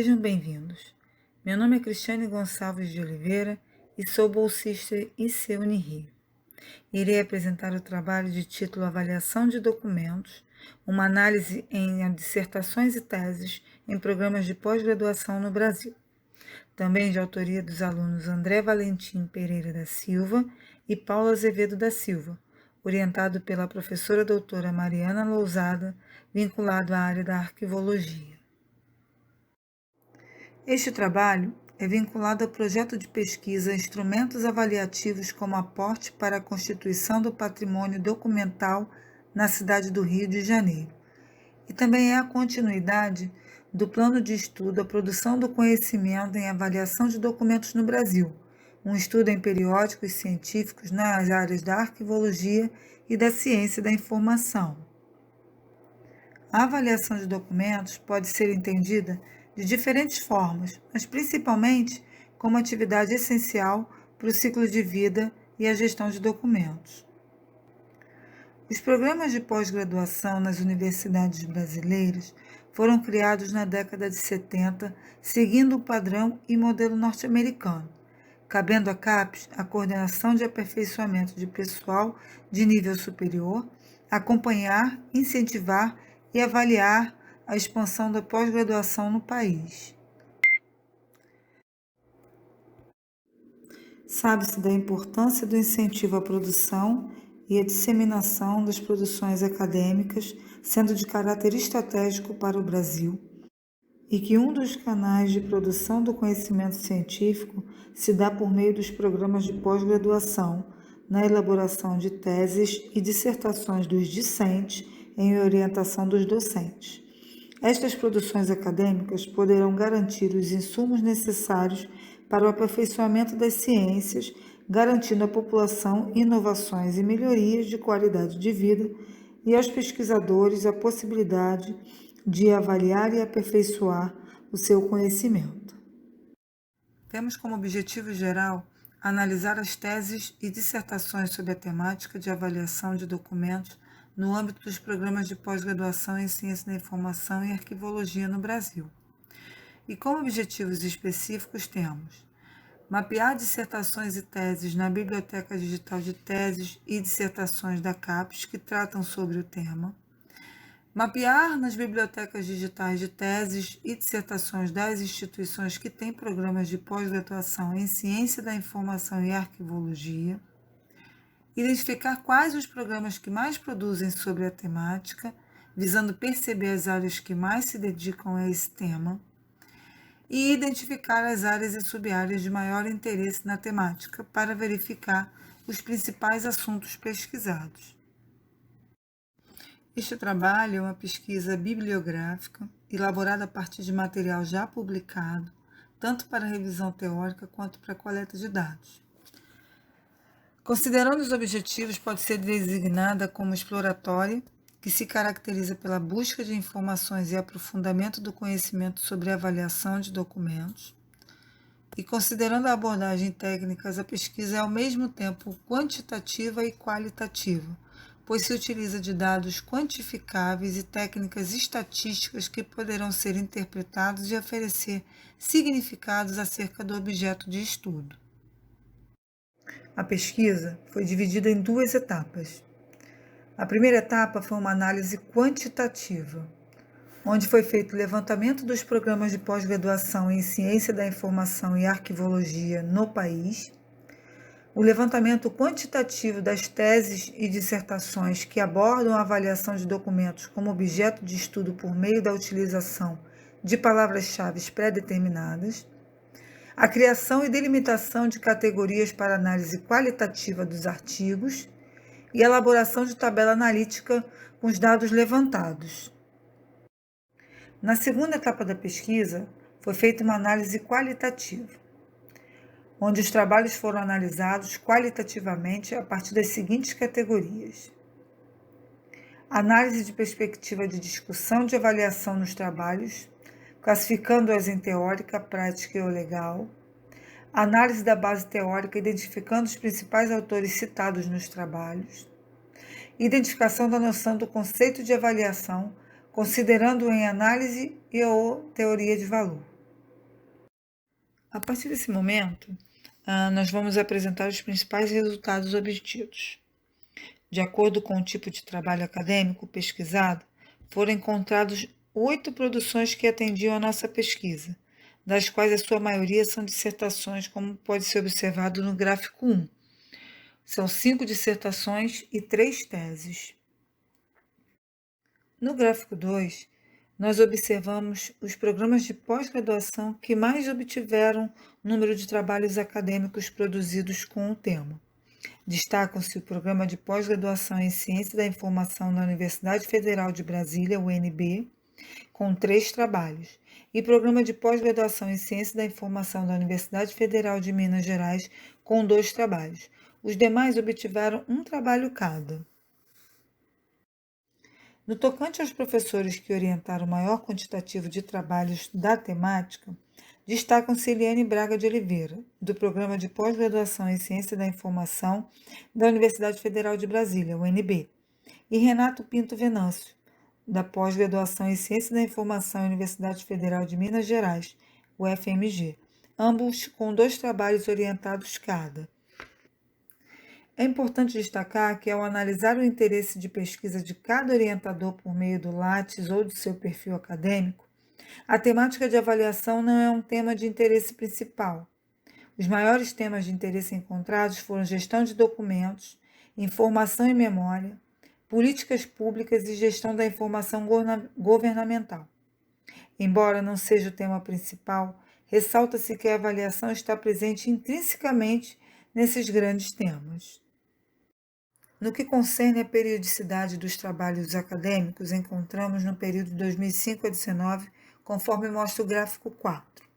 Sejam bem-vindos. Meu nome é Cristiane Gonçalves de Oliveira e sou bolsista IC Unirio. Irei apresentar o trabalho de título Avaliação de Documentos, uma análise em dissertações e teses em programas de pós-graduação no Brasil. Também de autoria dos alunos André Valentim Pereira da Silva e Paulo Azevedo da Silva, orientado pela professora doutora Mariana Lousada, vinculado à área da arquivologia. Este trabalho é vinculado ao projeto de pesquisa Instrumentos Avaliativos como Aporte para a Constituição do Patrimônio Documental na cidade do Rio de Janeiro. E também é a continuidade do plano de estudo A Produção do Conhecimento em Avaliação de Documentos no Brasil, um estudo em periódicos científicos nas áreas da arquivologia e da ciência da informação. A avaliação de documentos pode ser entendida de diferentes formas, mas principalmente como atividade essencial para o ciclo de vida e a gestão de documentos. Os programas de pós-graduação nas universidades brasileiras foram criados na década de 70, seguindo o padrão e modelo norte-americano, cabendo à CAPES a coordenação de aperfeiçoamento de pessoal de nível superior, acompanhar, incentivar e avaliar a expansão da pós-graduação no país. Sabe-se da importância do incentivo à produção e à disseminação das produções acadêmicas, sendo de caráter estratégico para o Brasil, e que um dos canais de produção do conhecimento científico se dá por meio dos programas de pós-graduação, na elaboração de teses e dissertações dos discentes em orientação dos docentes. Estas produções acadêmicas poderão garantir os insumos necessários para o aperfeiçoamento das ciências, garantindo à população inovações e melhorias de qualidade de vida e aos pesquisadores a possibilidade de avaliar e aperfeiçoar o seu conhecimento. Temos como objetivo geral analisar as teses e dissertações sobre a temática de avaliação de documentos no âmbito dos programas de pós-graduação em Ciência da Informação e Arquivologia no Brasil. E como objetivos específicos temos mapear dissertações e teses na Biblioteca Digital de Teses e Dissertações da CAPES que tratam sobre o tema, mapear nas bibliotecas digitais de teses e dissertações das instituições que têm programas de pós-graduação em Ciência da Informação e Arquivologia, identificar quais os programas que mais produzem sobre a temática, visando perceber as áreas que mais se dedicam a esse tema, e identificar as áreas e sub-áreas de maior interesse na temática, para verificar os principais assuntos pesquisados. Este trabalho é uma pesquisa bibliográfica, elaborada a partir de material já publicado, tanto para revisão teórica quanto para coleta de dados. Considerando os objetivos, pode ser designada como exploratória, que se caracteriza pela busca de informações e aprofundamento do conhecimento sobre a avaliação de documentos. E considerando a abordagem técnicas, a pesquisa é ao mesmo tempo quantitativa e qualitativa, pois se utiliza de dados quantificáveis e técnicas estatísticas que poderão ser interpretados e oferecer significados acerca do objeto de estudo. A pesquisa foi dividida em duas etapas. A primeira etapa foi uma análise quantitativa, onde foi feito o levantamento dos programas de pós-graduação em Ciência da Informação e Arquivologia no país, o levantamento quantitativo das teses e dissertações que abordam a avaliação de documentos como objeto de estudo por meio da utilização de palavras-chave pré-determinadas, a criação e delimitação de categorias para análise qualitativa dos artigos e elaboração de tabela analítica com os dados levantados. Na segunda etapa da pesquisa, foi feita uma análise qualitativa, onde os trabalhos foram analisados qualitativamente a partir das seguintes categorias: análise de perspectiva de discussão de avaliação nos trabalhos, classificando-as em teórica, prática e legal, análise da base teórica, identificando os principais autores citados nos trabalhos, identificação da noção do conceito de avaliação, considerando-o em análise e ou teoria de valor. A partir desse momento, nós vamos apresentar os principais resultados obtidos. De acordo com o tipo de trabalho acadêmico pesquisado, foram encontrados 8 produções que atendiam à nossa pesquisa, das quais a sua maioria são dissertações, como pode ser observado no gráfico 1. São 5 dissertações e 3 teses. No gráfico 2, nós observamos os programas de pós-graduação que mais obtiveram número de trabalhos acadêmicos produzidos com o tema. Destacam-se o Programa de Pós-Graduação em Ciência da Informação da Universidade Federal de Brasília, UNB, com 3 trabalhos, e Programa de Pós-Graduação em Ciência da Informação da Universidade Federal de Minas Gerais, com 2 trabalhos. Os demais obtiveram um trabalho cada. No tocante aos professores que orientaram o maior quantitativo de trabalhos da temática, destacam-se Eliane Braga de Oliveira, do Programa de Pós-Graduação em Ciência da Informação da Universidade Federal de Brasília, UNB, e Renato Pinto Venâncio, da Pós-Graduação em Ciência da Informação da Universidade Federal de Minas Gerais, UFMG, ambos com 2 trabalhos orientados cada. É importante destacar que, ao analisar o interesse de pesquisa de cada orientador por meio do Lattes ou do seu perfil acadêmico, a temática de avaliação não é um tema de interesse principal. Os maiores temas de interesse encontrados foram gestão de documentos, informação e memória, políticas públicas e gestão da informação governamental. Embora não seja o tema principal, ressalta-se que a avaliação está presente intrinsecamente nesses grandes temas. No que concerne à periodicidade dos trabalhos acadêmicos, encontramos no período de 2005 a 2019, conforme mostra o gráfico 4.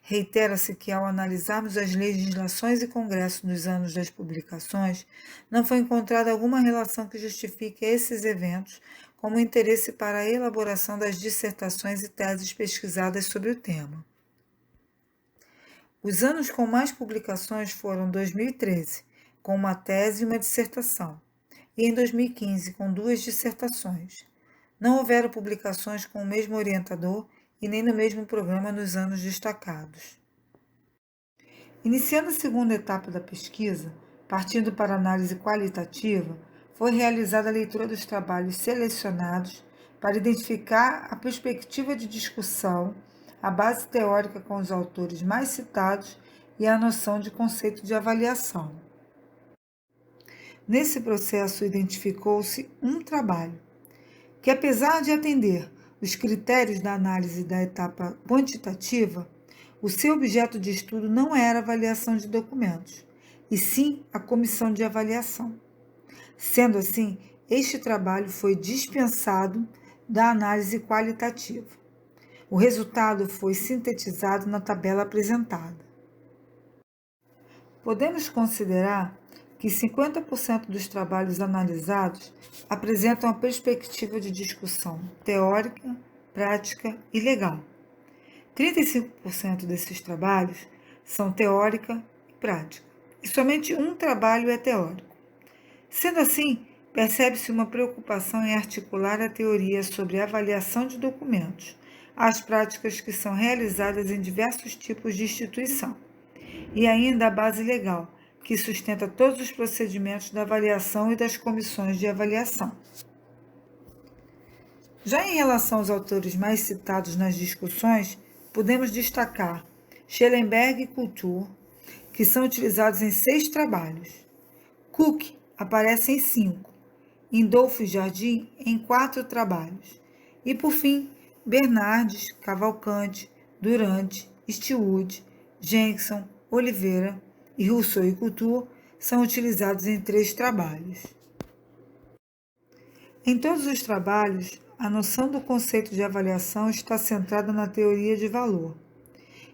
Reitera-se que, ao analisarmos as legislações e congressos nos anos das publicações, não foi encontrada alguma relação que justifique esses eventos como interesse para a elaboração das dissertações e teses pesquisadas sobre o tema. Os anos com mais publicações foram 2013, com uma tese e uma dissertação, e em 2015, com 2 dissertações. Não houveram publicações com o mesmo orientador e nem no mesmo programa nos anos destacados. Iniciando a segunda etapa da pesquisa, partindo para a análise qualitativa, foi realizada a leitura dos trabalhos selecionados para identificar a perspectiva de discussão, a base teórica com os autores mais citados e a noção de conceito de avaliação. Nesse processo, identificou-se um trabalho que, apesar de atender os critérios da análise da etapa quantitativa, o seu objeto de estudo não era a avaliação de documentos, e sim a comissão de avaliação. Sendo assim, este trabalho foi dispensado da análise qualitativa. O resultado foi sintetizado na tabela apresentada. Podemos considerar que 50% dos trabalhos analisados apresentam a perspectiva de discussão teórica, prática e legal. 35% desses trabalhos são teórica e prática, e somente um trabalho é teórico. Sendo assim, percebe-se uma preocupação em articular a teoria sobre a avaliação de documentos, às práticas que são realizadas em diversos tipos de instituição, e ainda a base legal, que sustenta todos os procedimentos da avaliação e das comissões de avaliação. Já em relação aos autores mais citados nas discussões, podemos destacar Schellenberg e Couture, que são utilizados em 6 trabalhos. Cook aparece em 5, Indolfo e Jardim em 4 trabalhos. E, por fim, Bernardes, Cavalcante, Durante, Stillwood, Jenkson, Oliveira e Rousseau e Couture são utilizados em 3 trabalhos. Em todos os trabalhos, a noção do conceito de avaliação está centrada na teoria de valor.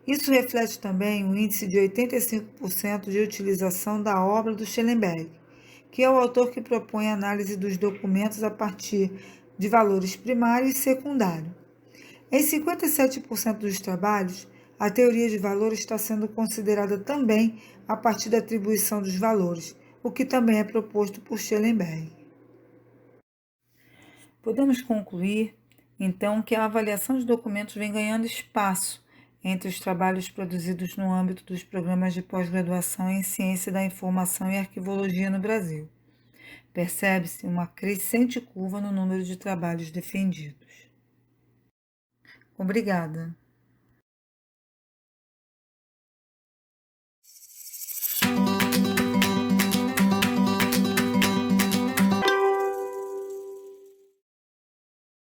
Isso reflete também o índice de 85% de utilização da obra do Schellenberg, que é o autor que propõe a análise dos documentos a partir de valores primário e secundário. Em 57% dos trabalhos, a teoria de valor está sendo considerada também a partir da atribuição dos valores, o que também é proposto por Schellenberg. Podemos concluir, então, que a avaliação de documentos vem ganhando espaço entre os trabalhos produzidos no âmbito dos programas de pós-graduação em Ciência da Informação e Arquivologia no Brasil. Percebe-se uma crescente curva no número de trabalhos defendidos. Obrigada.